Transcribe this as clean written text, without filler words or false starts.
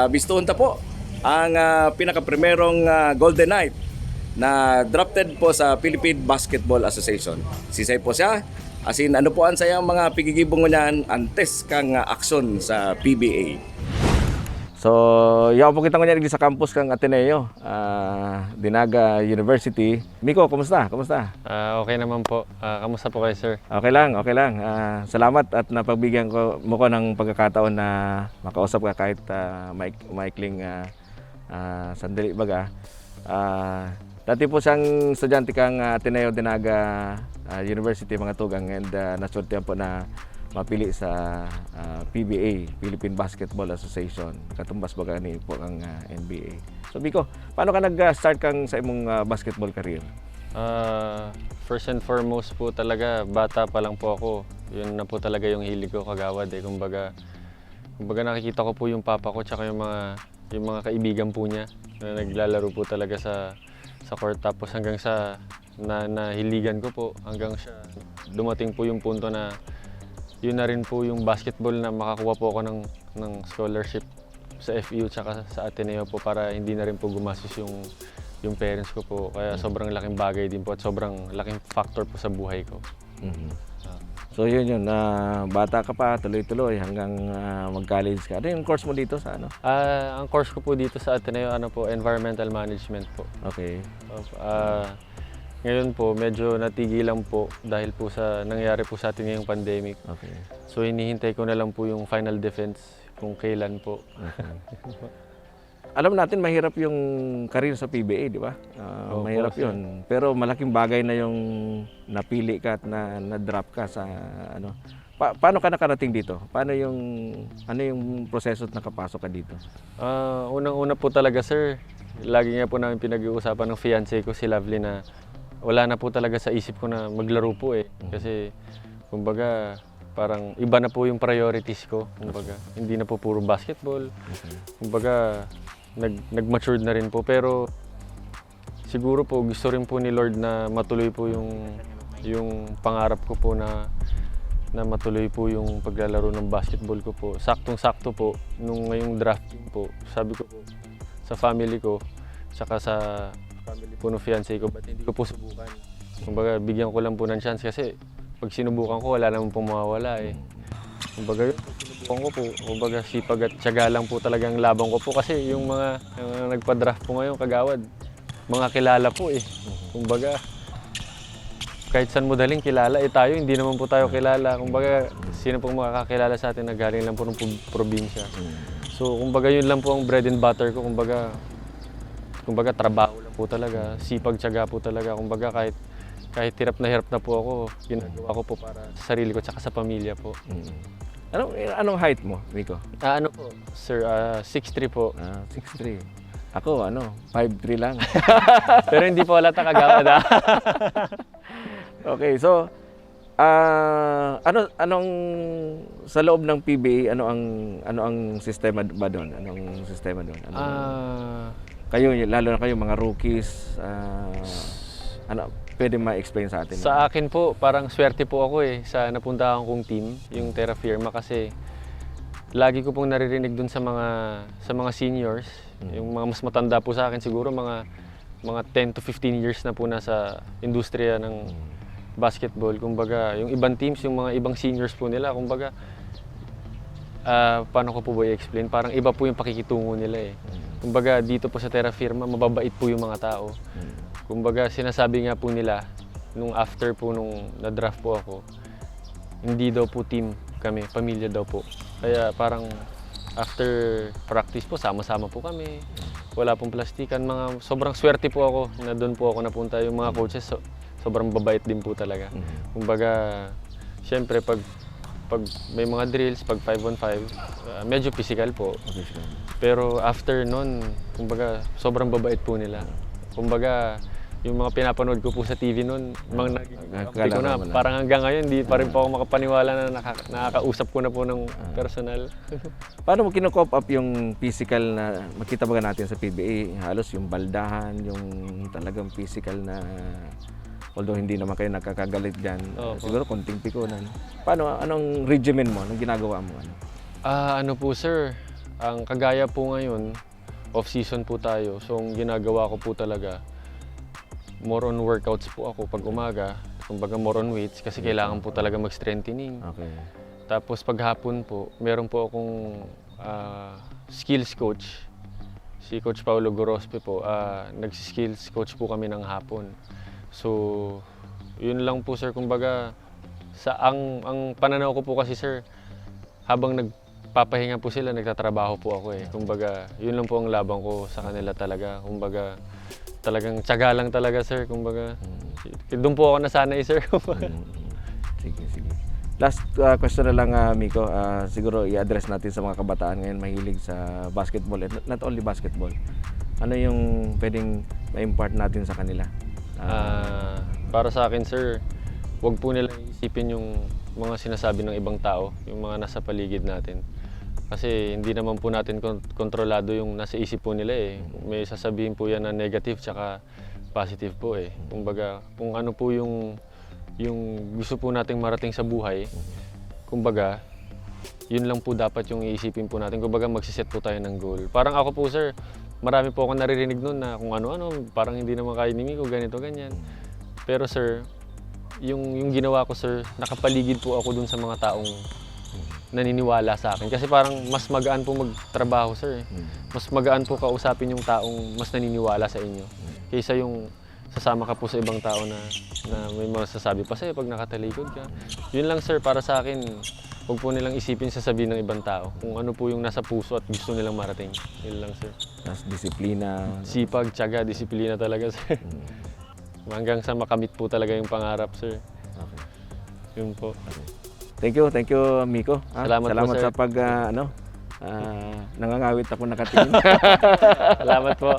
Bistuon ta po ang pinaka-primerong Golden Knight na drafted po sa Philippine Basketball Association. Sisay po siya. As in, ano po ang sayang mga pigigibong niyan antes kang aksyon sa PBA. So, yaw po kita ngayon sa campus kang Ateneo, Dinaga University. Miko, kumusta? Kumusta? Okay naman po. Kamusta po kayo, sir? Okay lang, okay lang. Salamat at napagbigyan mo ko ng pagkakataon na makausap ka kahit maikling sandali baga. Dati po siyang estudyante kang Ateneo Dinaga University mga tugang and nasultihan po na mapili sa PBA, Philippine Basketball Association. Katumbas baga ni po ang NBA. So Biko, paano ka nag-start kang sa imong basketball career? First and foremost po talaga, bata pa lang po ako. Yun na po talaga yung hilig ko kagawad. Kumbaga nakikita ko po yung papa ko tsaka yung mga kaibigan po niya na naglalaro po talaga sa court. Tapos hanggang sa nahiligan ko po hanggang sa dumating po yung punto na yun na rin po yung basketball na makakuha po ako ng scholarship sa FEU tsaka sa Ateneo po para hindi na rin po gumastos yung parents ko po. Kaya sobrang laking bagay din po at sobrang laking factor po sa buhay ko. So yun, bata ka pa, tuloy-tuloy hanggang mag-college ka. Ano yung course mo dito sa ano? Ang course ko po dito sa Ateneo, environmental management po. Okay. Ngayon po, medyo natigilan po dahil po sa nangyari po sa atin ngayong pandemic. Okay. So hinihintay ko na lang po yung final defense kung kailan po. Okay. Alam natin mahirap yung career sa PBA, di ba? Mahirap yun. Pero malaking bagay na yung napili ka at na-drop ka sa ano. Paano ka nakarating dito? Ano yung proseso at nakapasok ka dito? Unang-una po talaga, sir. Lagi nga po namin pinag-uusapan ng fiancé ko, si Lovely, na wala na po talaga sa isip ko na maglaro po eh. Kasi kumbaga parang iba na po yung priorities ko. Kumbaga hindi na po puro basketball. Kumbaga nag-matured na rin po. Pero siguro po gusto rin po ni Lord na matuloy po yung pangarap ko po na matuloy po yung paglalaro ng basketball ko po. Saktong-sakto po nung ngayong drafting po. Sabi ko po sa family ko, saka sa family po ng fiancé ko, ba't hindi ko po subukan? Kumbaga, bigyan ko lang po ng chance kasi pag sinubukan ko, wala naman pong mawawala eh. Kumbaga, sinubukan ko po, kumbaga sipag at tiyaga lang po talagang labang ko po kasi yung mga nagpa-draft po ngayon, kagawad, mga kilala po eh. Kumbaga, kahit saan mo daling kilala, tayo, hindi naman po tayo kilala. Kumbaga, sino pong makakakilala sa atin na galing lang po ng probinsya. So, kumbaga, yun lang po ang bread and butter ko. Kumbaga trabaho lang po talaga, sipag tiyaga po talaga. Kumbaga kahit hirap na po ako, ginagawa ko po para sa sarili ko tsaka sa pamilya po. Anong height mo, Miko? Ano po, sir, 6'3 po. 6'3". Ako 5'3 lang. Pero hindi po halata kagawad. Okay, so anong sa loob ng PBA, ano ang sistema ba doon? Anong sistema doon? Kayo, lalo na kayo mga rookies, pwede ma-explain sa atin? Sa akin po, parang swerte po ako sa napuntahan kong team, yung Terra Firma, kasi lagi ko pong naririnig dun sa mga seniors, yung mga mas matanda po sa akin siguro, mga 10 to 15 years na po nasa industriya ng basketball. Kumbaga, yung ibang teams, yung mga ibang seniors po nila, kumbaga, paano ko po ba i-explain? Parang iba po yung pakikitungo nila eh. Kumbaga dito po sa Terra Firma, mababait po yung mga tao. Kumbaga sinasabi nga po nila, nung after po nung na-draft po ako, hindi daw po team kami, pamilya daw po. Kaya parang after practice po, sama-sama po kami. Wala pong plastikan. Sobrang swerte po ako na doon po ako napunta. Yung mga coaches, sobrang babait din po talaga. Kumbaga, syempre pag may mga drills, pag 5-on-5, medyo physical po. Pero after nun, kumbaga, sobrang babait po nila. Kumbaga, yung mga pinapanood ko po sa TV nun, ko na, parang hanggang ngayon, hindi pa rin po ako makapaniwala na nakakausap ko na po ng personal. Paano mo kinokop up yung physical na makita ba natin sa PBA? Halos yung baldahan, yung talagang physical na, although hindi naman kayo nakakagalit dyan, siguro konting pikunan. Anong regimen mo? Anong ginagawa mo? Ano po sir, ang kagaya po ngayon, off-season po tayo. So, ang ginagawa ko po talaga, more on workouts po ako pag umaga. Kumbaga more on weights kasi kailangan po talaga mag-strengthening. Okay. Tapos paghapon po, meron po akong skills coach. Si Coach Paulo Gorospe po, nag-skills coach po kami ng hapon. So, yun lang po sir, kumbaga, ang pananaw ko po kasi sir, habang nagpapahinga po sila, nagtatrabaho po ako eh. Kumbaga, yun lang po ang labang ko sa kanila talaga. Kumbaga, talagang tiyaga lang talaga sir, kumbaga. Doon po ako nasanay sir. Sige, sige. Last question na lang, Miko. Siguro i-address natin sa mga kabataan ngayon mahilig sa basketball and not only basketball. Ano yung pwedeng ma-impart natin sa kanila? Para sa akin sir, wag po nilang isipin yung mga sinasabi ng ibang tao, yung mga nasa paligid natin. Kasi hindi naman po natin kontrolado yung nasa isip po nila eh. May sasabihin po yan na negative tsaka positive po eh. Kumbaga, kung ano po yung gusto po nating marating sa buhay, kumbaga, yun lang po dapat yung iisipin po natin. Kumbaga, magsiset po tayo ng goal. Parang ako po sir, marami po akong naririnig nun na kung ano-ano, parang hindi naman kaya ni Miko, ganito, ganyan. Pero sir, yung ginawa ko sir, nakapaligid po ako dun sa mga taong naniniwala sa akin. Kasi parang mas magaan po magtrabaho sir. Mas magaan po kausapin yung taong mas naniniwala sa inyo. Kaysa yung sasama ka po sa ibang tao na may masasabi pa sa'yo pag nakatalikod ka. Yun lang sir, para sa akin, huwag po nilang isipin sasabihin ng ibang tao. Kung ano po yung nasa puso at gusto nilang marating. Yun lang sir. Tapos disiplina. Sipag, tiyaga, disiplina talaga sir. Hanggang sa makamit po talaga yung pangarap sir. Okay. Yun po. Thank you, Miko. Salamat po, Salamat sir. sa pag, nangangawit ako nakatingin. Salamat po.